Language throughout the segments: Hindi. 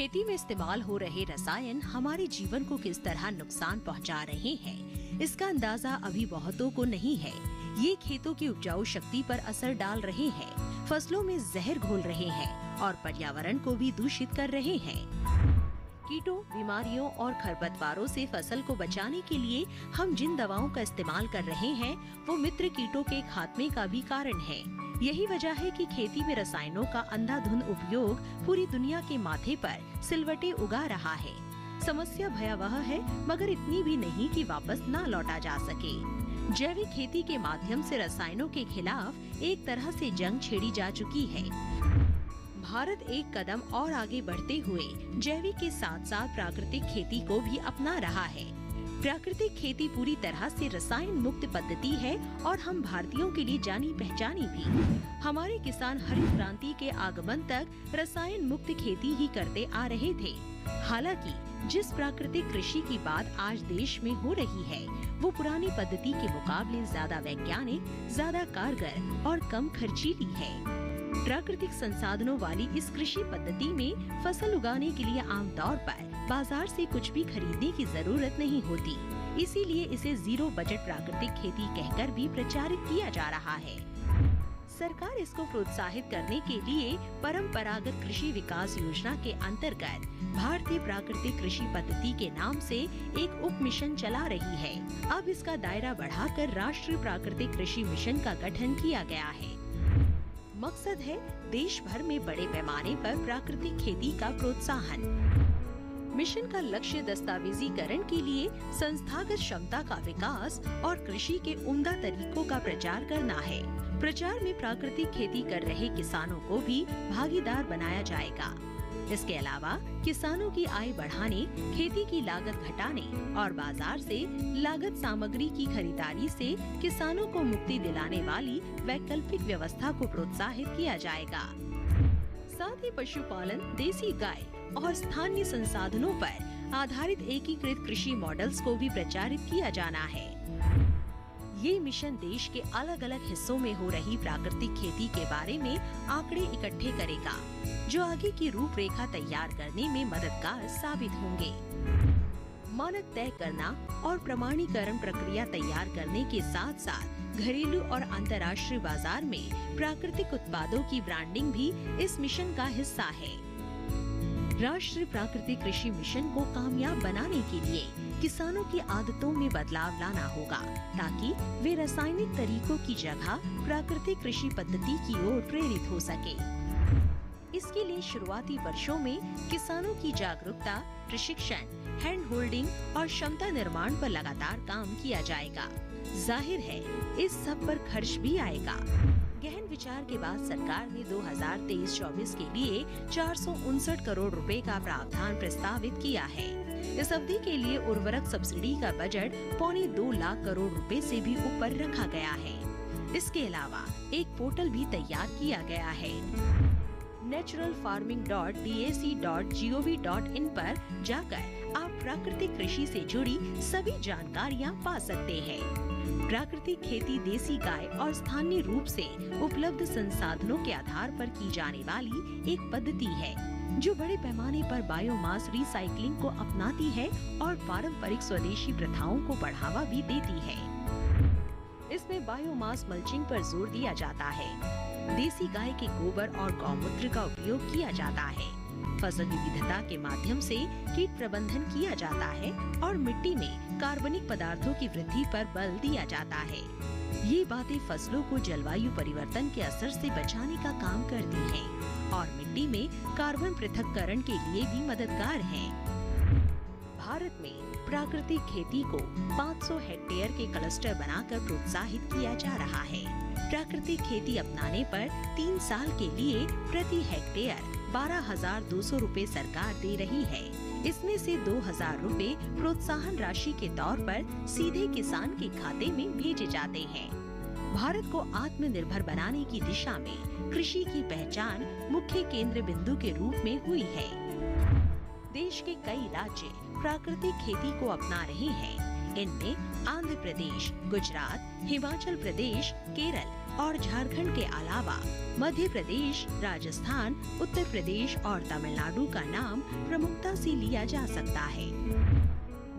खेती में इस्तेमाल हो रहे रसायन हमारे जीवन को किस तरह नुकसान पहुंचा रहे हैं, इसका अंदाजा अभी बहुतों को नहीं है। ये खेतों की उपजाऊ शक्ति पर असर डाल रहे हैं, फसलों में जहर घोल रहे हैं और पर्यावरण को भी दूषित कर रहे हैं। कीटों, बीमारियों और खरपतवारों से फसल को बचाने के लिए हम जिन दवाओं का इस्तेमाल कर रहे हैं, वो मित्र कीटों के खात्मे का भी कारण है। यही वजह है कि खेती में रसायनों का अंधाधुंध उपयोग पूरी दुनिया के माथे पर सिलवटें उगा रहा है। समस्या भयावह है, मगर इतनी भी नहीं कि वापस न लौटा जा सके। जैविक खेती के माध्यम से रसायनों के खिलाफ एक तरह से जंग छेड़ी जा चुकी है। भारत एक कदम और आगे बढ़ते हुए जैविक के साथ साथ प्राकृतिक खेती को भी अपना रहा है। प्राकृतिक खेती पूरी तरह से रसायन मुक्त पद्धति है और हम भारतीयों के लिए जानी पहचानी भी। हमारे किसान हरित क्रांति के आगमन तक रसायन मुक्त खेती ही करते आ रहे थे। हालांकि जिस प्राकृतिक कृषि की बात आज देश में हो रही है, वो पुरानी पद्धति के मुकाबले ज्यादा वैज्ञानिक, ज्यादा कारगर और कम खर्चीली है। प्राकृतिक संसाधनों वाली इस कृषि पद्धति में फसल उगाने के लिए आमतौर पर बाजार से कुछ भी खरीदने की जरूरत नहीं होती। इसीलिए इसे जीरो बजट प्राकृतिक खेती कहकर भी प्रचारित किया जा रहा है। सरकार इसको प्रोत्साहित करने के लिए परंपरागत कृषि विकास योजना के अंतर्गत भारतीय प्राकृतिक कृषि पद्धति के नाम से एक उप मिशन चला रही है। अब इसका दायरा बढ़ाकर राष्ट्रीय प्राकृतिक कृषि मिशन का गठन किया गया है। मकसद है देश भर में बड़े पैमाने पर प्राकृतिक खेती का प्रोत्साहन। मिशन का लक्ष्य दस्तावेजीकरण के लिए संस्थागत क्षमता का विकास और कृषि के उम्दा तरीकों का प्रचार करना है। प्रचार में प्राकृतिक खेती कर रहे किसानों को भी भागीदार बनाया जाएगा। इसके अलावा किसानों की आय बढ़ाने, खेती की लागत घटाने और बाजार से लागत सामग्री की खरीदारी से किसानों को मुक्ति दिलाने वाली वैकल्पिक व्यवस्था को प्रोत्साहित किया जाएगा। साथ ही पशुपालन, देसी गाय और स्थानीय संसाधनों पर आधारित एकीकृत कृषि मॉडल्स को भी प्रचारित किया जाना है। ये मिशन देश के अलग अलग हिस्सों में हो रही प्राकृतिक खेती के बारे में आंकड़े इकट्ठे करेगा, जो आगे की रूपरेखा तैयार करने में मददगार साबित होंगे। मानक तय करना और प्रमाणीकरण प्रक्रिया तैयार करने के साथ साथ घरेलू और अंतर्राष्ट्रीय बाजार में प्राकृतिक उत्पादों की ब्रांडिंग भी इस मिशन का हिस्सा है। राष्ट्रीय प्राकृतिक कृषि मिशन को कामयाब बनाने के लिए किसानों की आदतों में बदलाव लाना होगा, ताकि वे रासायनिक तरीकों की जगह प्राकृतिक कृषि पद्धति की ओर प्रेरित हो सके। इसके लिए शुरुआती वर्षों में किसानों की जागरूकता, प्रशिक्षण, हैंड होल्डिंग और क्षमता निर्माण पर लगातार काम किया जाएगा। जाहिर है इस सब पर खर्च भी आएगा। गहन विचार के बाद सरकार ने 2023-24 के लिए 459 करोड़ रुपए का प्रावधान प्रस्तावित किया है। इस अवधि के लिए उर्वरक सब्सिडी का बजट 2.25 लाख करोड़ रुपए से भी ऊपर रखा गया है। इसके अलावा एक पोर्टल भी तैयार किया गया है। naturalfarming.dac.gov.in पर जाकर आप प्राकृतिक कृषि से जुड़ी सभी जानकारियाँ पा सकते हैं। प्राकृतिक खेती देसी गाय और स्थानीय रूप से उपलब्ध संसाधनों के आधार पर की जाने वाली एक पद्धति है, जो बड़े पैमाने पर बायोमास रिसाइकलिंग को अपनाती है और पारंपरिक स्वदेशी प्रथाओं को बढ़ावा भी देती है। इसमें बायोमास मल्चिंग पर जोर दिया जाता है। देसी गाय के गोबर और गौमूत्र का उपयोग किया जाता है। फसल विविधता के माध्यम से कीट प्रबंधन किया जाता है और मिट्टी में कार्बनिक पदार्थों की वृद्धि पर बल दिया जाता है। ये बातें फसलों को जलवायु परिवर्तन के असर से बचाने का काम करती हैं और मिट्टी में कार्बन पृथक्करण के लिए भी मददगार हैं। भारत में प्राकृतिक खेती को 500 हेक्टेयर के क्लस्टर बनाकर प्रोत्साहित किया जा रहा है। प्राकृतिक खेती अपनाने पर 3 साल के लिए प्रति हेक्टेयर 12,200 रुपए सरकार दे रही है। इसमें से 2,000 रुपए प्रोत्साहन राशि के तौर पर सीधे किसान के खाते में भेजे जाते हैं। भारत को आत्मनिर्भर बनाने की दिशा में कृषि की पहचान मुख्य केंद्र बिंदु के रूप में हुई है। देश के कई राज्य प्राकृतिक खेती को अपना रहे हैं। इनमें आंध्र प्रदेश, गुजरात, हिमाचल प्रदेश, केरल और झारखंड के अलावा मध्य प्रदेश, राजस्थान, उत्तर प्रदेश और तमिलनाडु का नाम प्रमुखता से लिया जा सकता है।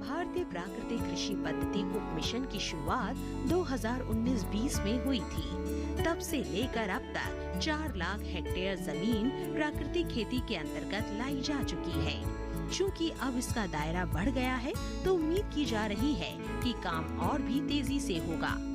भारतीय प्राकृतिक कृषि पद्धति उप मिशन की शुरुआत 2019-20 में हुई थी। तब से लेकर अब तक 4 लाख हेक्टेयर जमीन प्राकृतिक खेती के अंतर्गत लाई जा चुकी है। चूँकि अब इसका दायरा बढ़ गया है, तो उम्मीद की जा रही है कि काम और भी तेजी से होगा।